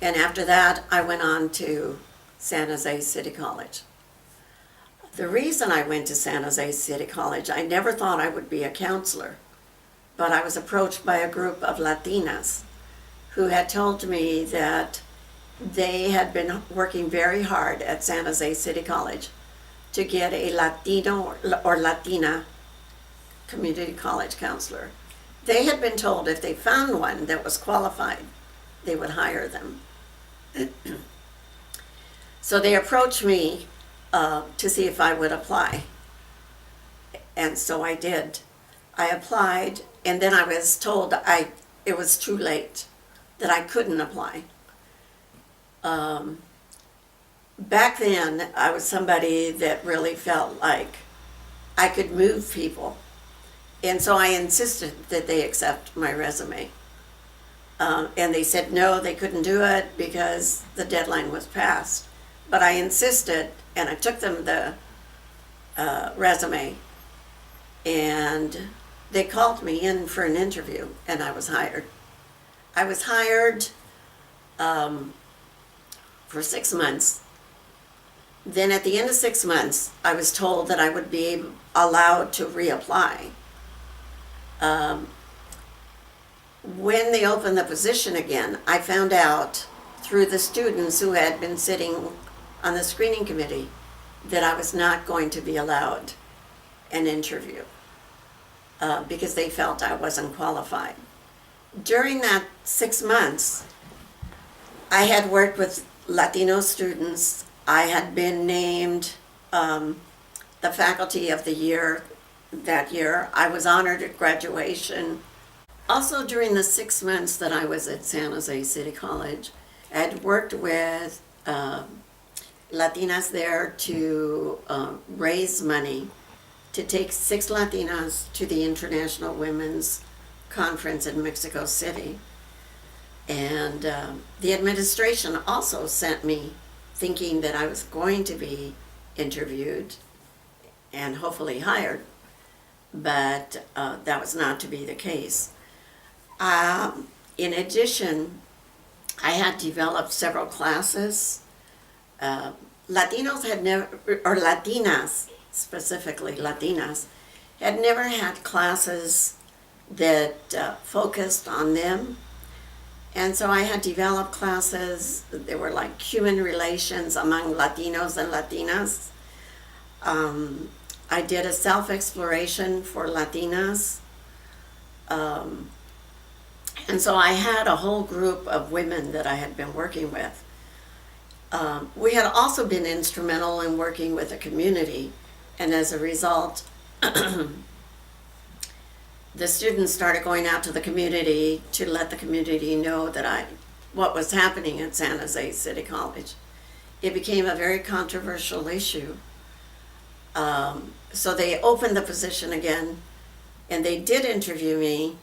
And after that, I went on to San Jose City College. The reason I went to San Jose City College, I never thought I would be a counselor, but I was approached by a group of Latinas who had told me that they had been working very hard at San Jose City College to get a Latino or Latina community college counselor. They had been told if they found one that was qualified, they would hire them. So they approached me to see if I would apply. And so I did. I applied, and then I was told it was too late, that I couldn't apply. Back then, I was somebody that really felt like I could move people. And so I insisted that they accept my resume. And they said no, they couldn't do it because the deadline was passed. But I insisted, and I took them the resume, and they called me in for an interview, and I was hired. I was hired for 6 months. Then at the end of 6 months, I was told that I would be allowed to reapply. When they opened the position again, I found out through the students who had been sitting on the screening committee that I was not going to be allowed an interview because they felt I wasn't qualified. During that 6 months, I had worked with Latino students. I had been named the faculty of the year that year. I was honored at graduation. Also, during the 6 months that I was at San Jose City College, I had worked with Latinas there to raise money to take 6 Latinas to the International Women's Conference in Mexico City. And the administration also sent me thinking that I was going to be interviewed and hopefully hired, but that was not to be the case. In addition, I had developed several classes. Latinos had never, or Latinas, specifically Latinas, had never had classes that focused on them. And so I had developed classes. They were like human relations among Latinos and Latinas. I did a self-exploration for Latinas. And so I had a whole group of women that I had been working with. We had also been instrumental in working with the community, and as a result, the students started going out to the community to let the community know that what was happening at San Jose City College. It became a very controversial issue. So they opened the position again, and they did interview me,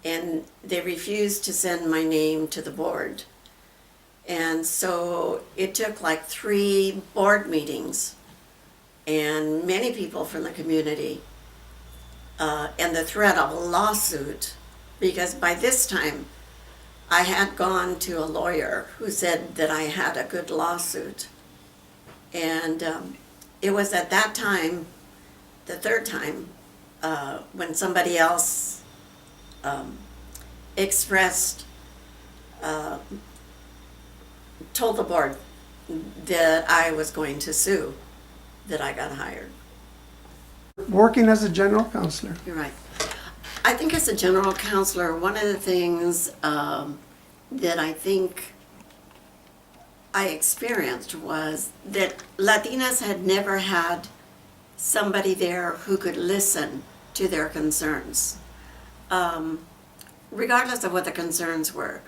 and they refused to send my name to the board. And so it took like 3 board meetings and many people from the community and the threat of a lawsuit, because by this time I had gone to a lawyer who said that I had a good lawsuit. And it was at that time, the third time, when somebody else told the board that I was going to sue, that I got hired. Working as a general counselor. You're right. I think as a general counselor, one of the things that I think I experienced was that Latinas had never had somebody there who could listen to their concerns, regardless of what the concerns were.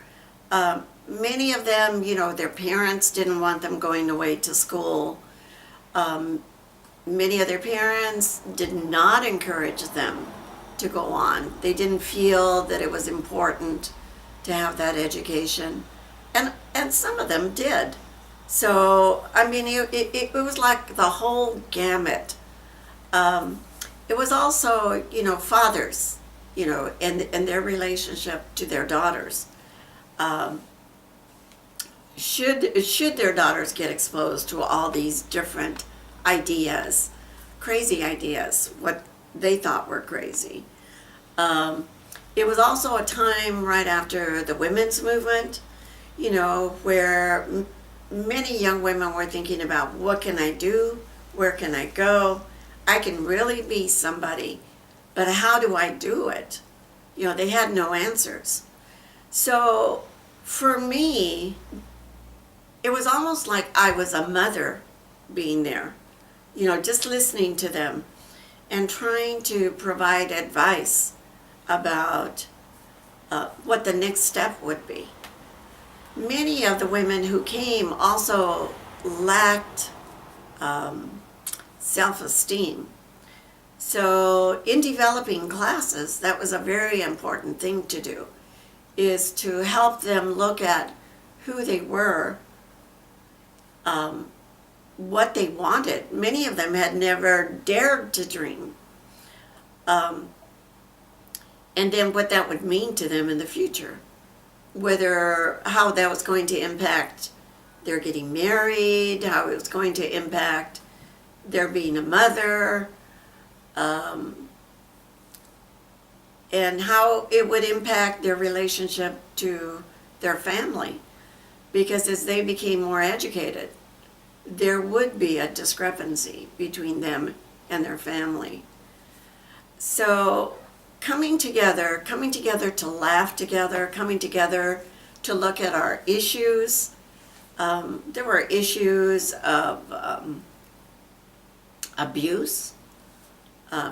Many of them, their parents didn't want them going away to school. Many of their parents did not encourage them to go on. They didn't feel that it was important to have that education. And some of them did. So, it was like the whole gamut. It was also, fathers, and their relationship to their daughters. should their daughters get exposed to all these different ideas, crazy ideas, what they thought were crazy. It was also a time right after the women's movement, you know, where many young women were thinking about, what can I do? Where can I go? I can really be somebody, but how do I do it? You know, they had no answers. So for me, it was almost like I was a mother being there, you know, just listening to them and trying to provide advice about what the next step would be. Many of the women who came also lacked self-esteem. So in developing classes, that was a very important thing to do, is to help them look at who they were, what they wanted. Many of them had never dared to dream. And then what that would mean to them in the future. How that was going to impact their getting married, how it was going to impact their being a mother, and how it would impact their relationship to their family. Because as they became more educated, there would be a discrepancy between them and their family. So coming together to laugh together, coming together to look at our issues. There were issues of abuse,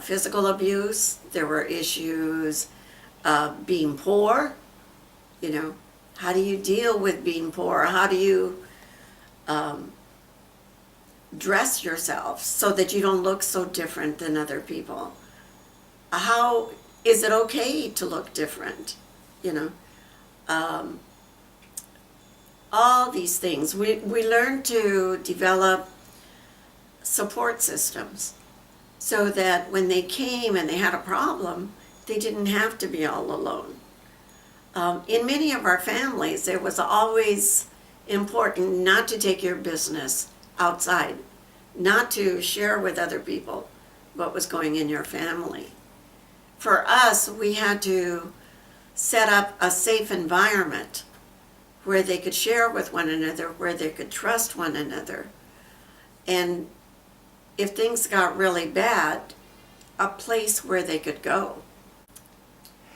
physical abuse. There were issues of being poor. You know, how do you deal with being poor? How do you dress yourself so that you don't look so different than other people? How is it okay to look different? You know, all these things. We learned to develop support systems so that when they came and they had a problem, they didn't have to be all alone. In many of our families, it was always important not to take your business outside, not to share with other people what was going in your family. For us, we had to set up a safe environment where they could share with one another, where they could trust one another. And if things got really bad, a place where they could go.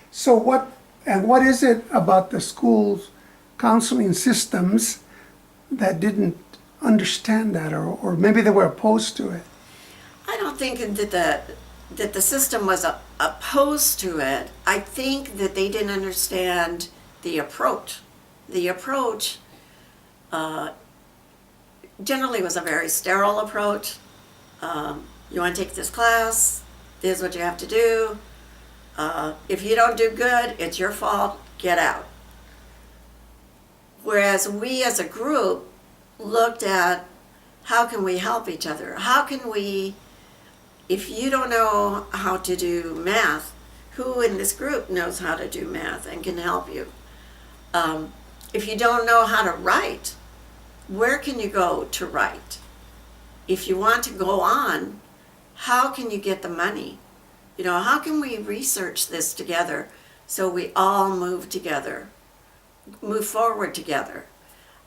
So what is it about the school's counseling systems that didn't understand that, or maybe they were opposed to it? I don't think that the system was opposed to it. I think that they didn't understand the approach. The approach generally was a very sterile approach. You want to take this class, this is what you have to do. If you don't do good, it's your fault, get out. Whereas we as a group looked at, how can we help each other? How can we, if you don't know how to do math, who in this group knows how to do math and can help you? If you don't know how to write, where can you go to write? If you want to go on, how can you get the money? You know, how can we research this together so we all move together, move forward together?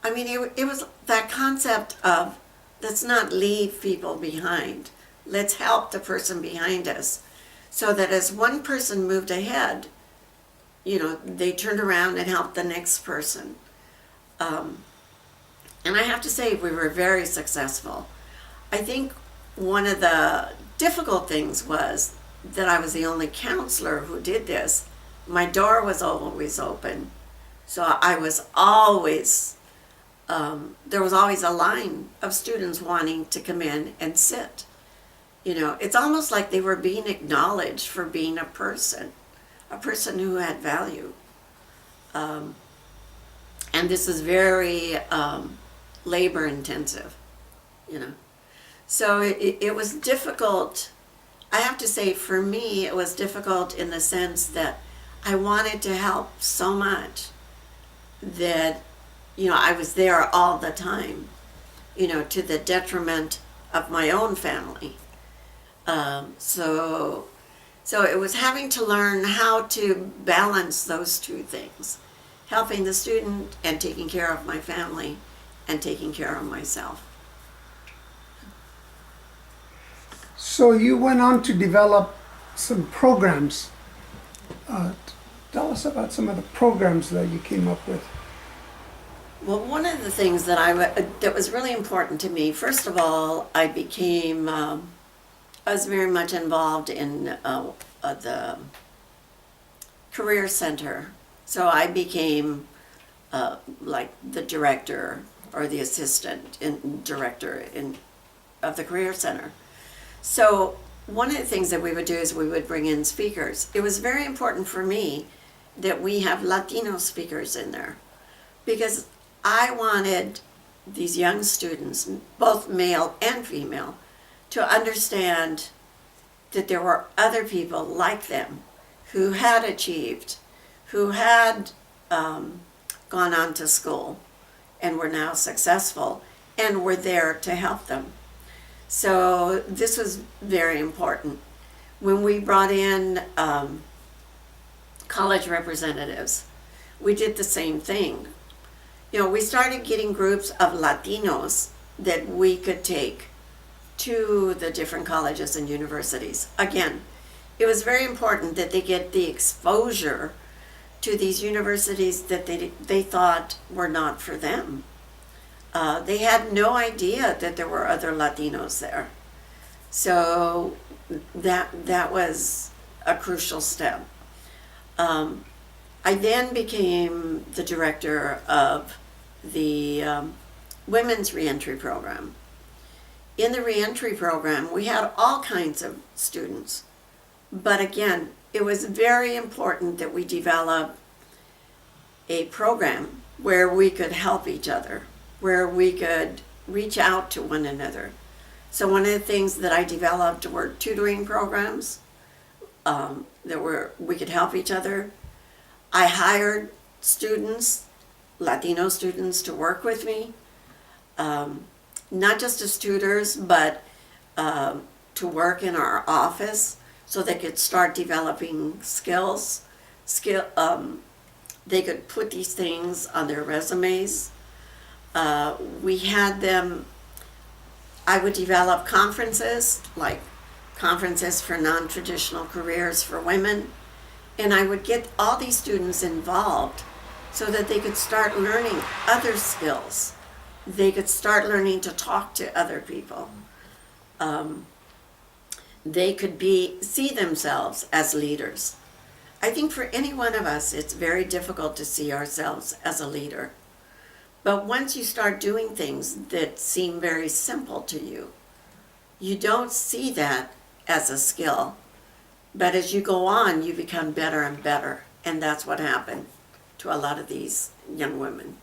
I mean, it was that concept of, let's not leave people behind. Let's help the person behind us, so that as one person moved ahead, you know, they turned around and helped the next person. And I have to say, we were very successful. I think one of the difficult things was that I was the only counselor who did this. My door was always open. So I was always, there was always a line of students wanting to come in and sit. You know, it's almost like they were being acknowledged for being a person who had value. And this is very labor intensive, you know. So it was difficult. I have to say, for me, it was difficult in the sense that I wanted to help so much that I was there all the time, to the detriment of my own family. So it was having to learn how to balance those two things, helping the student and taking care of my family and taking care of myself. So you went on to develop some programs. Tell us about some of the programs that you came up with. Well, one of the things that was really important to me, first of all, I was very much involved in the Career Center. So I became like the director or the assistant director of the Career Center. So one of the things that we would do is we would bring in speakers. It was very important for me that we have Latino speakers in there, because I wanted these young students, both male and female, to understand that there were other people like them who had achieved, who had gone on to school and were now successful and were there to help them. So this was very important. When we brought in college representatives, we did the same thing. We started getting groups of Latinos that we could take to the different colleges and universities. Again, it was very important that they get the exposure to these universities that they thought were not for them. They had no idea that there were other Latinos there. So that was a crucial step. I then became the director of the Women's Reentry Program. In the reentry program, we had all kinds of students. But again, it was very important that we develop a program where we could help each other, where we could reach out to one another. So one of the things that I developed were tutoring programs we could help each other. I hired students, Latino students, to work with me, not just as tutors, but to work in our office so they could start developing skills. They could put these things on their resumes. We had them, I would develop conferences, like conferences for non-traditional careers for women, and I would get all these students involved so that they could start learning other skills. They could start learning to talk to other people. They could see themselves as leaders. I think for any one of us, it's very difficult to see ourselves as a leader. But once you start doing things that seem very simple to you, you don't see that as a skill. But as you go on, you become better and better. And that's what happened to a lot of these young women.